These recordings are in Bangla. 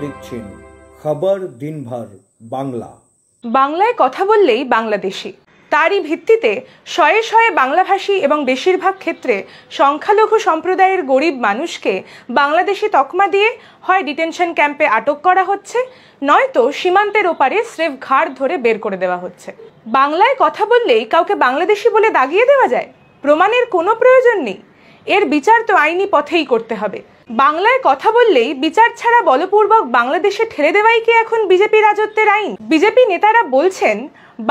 দেখছেন খবর দিনভর বাংলা। বাংলায় কথা বললেই বাংলাদেশি, তারই ভিত্তিতে শয়ে শয়ে বাংলাভাষী এবং বেশিরভাগ ক্ষেত্রে সংখ্যালঘু সম্প্রদায়ের গরিব মানুষকে বাংলাদেশি তকমা দিয়ে হয় ডিটেনশন ক্যাম্পে আটক করা হচ্ছে, নয়তো সীমান্তের ওপারে স্রেফ ঘাড় ধরে বের করে দেওয়া হচ্ছে। বাংলায় কথা বললেই কাউকে বাংলাদেশি বলে দাগিয়ে দেওয়া যায়? প্রমাণের কোনো প্রয়োজন নেই। এর বিচার তো আইনি পথেই করতে হবে। বাংলায় কথা বললেই বিচার ছাড়া বলপূর্বক বাংলাদেশে ঠেলে দেওয়াই কি এখন বিজেপি রাজত্বের আইন? বিজেপি নেতারা বলছেন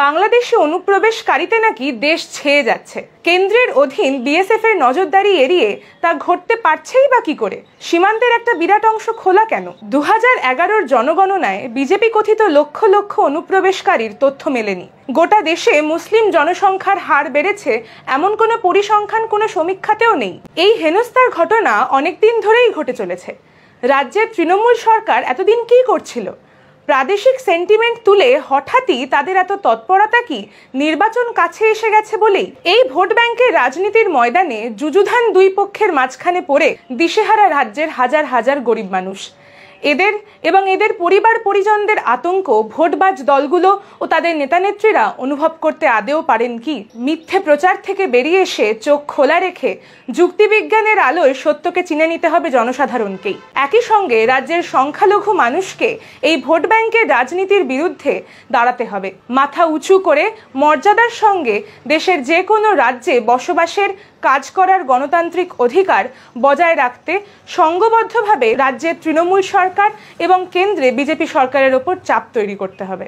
বাংলাদেশে অনুপ্রবেশকারীতে নাকি দেশ ছেয়ে যাচ্ছে। কেন্দ্রের অধীন বিএসএফ এর নজরদারি এড়িয়ে তা ঘটতে পারছেই বা কি করে? সীমান্তের একটা বিরাট অংশ খোলা কেন? 2011-র জনগণনায় বিজেপি কথিত লক্ষ লক্ষ অনুপ্রবেশকারীর তথ্য মেলেনি। গোটা দেশে মুসলিম জনসংখ্যার হার বেড়েছে এমন কোনো পরিসংখ্যান কোনো সমীক্ষাতেও নেই। এই হেনস্থার ঘটনা অনেকদিন ধরেই ঘটে চলেছে। রাজ্যের তৃণমূল সরকার এতদিন কি করছিল? প্রাদেশিক সেন্টিমেন্ট তুলে হঠাৎই তাদের এত তৎপরতা কি নির্বাচন কাছে এসে গেছে বলেই? এই ভোট ব্যাংকের রাজনীতির ময়দানে যুযুধান দুই পক্ষের মাঝখানে পড়ে দিশেহারা রাজ্যের হাজার হাজার গরিব মানুষ। এদের এবং এদের পরিবার পরিজনদের আতঙ্ক ভোটবাজ দলগুলো ও তাদের নেতানেত্রীরা অনুভব করতে আদেও পারেন কি? মিথ্যে প্রচার থেকে বেরিয়ে এসে চোখ খোলা রেখে যুক্তিবিজ্ঞানের আলোয় সত্যকে চিনে নিতে হবে জনসাধারণকেই। একই সঙ্গে রাজ্যের সংখ্যালঘু মানুষকে এই ভোট ব্যাংকের রাজনীতির বিরুদ্ধে দাঁড়াতে হবে। মাথা উঁচু করে মর্যাদার সঙ্গে দেশের যে কোনো রাজ্যে বসবাসের, কাজ করার গণতান্ত্রিক অধিকার বজায় রাখতে সংঘবদ্ধভাবে রাজ্যের তৃণমূল সরকার এবং কেন্দ্রে বিজেপি সরকারের ওপর চাপ তৈরি করতে হবে।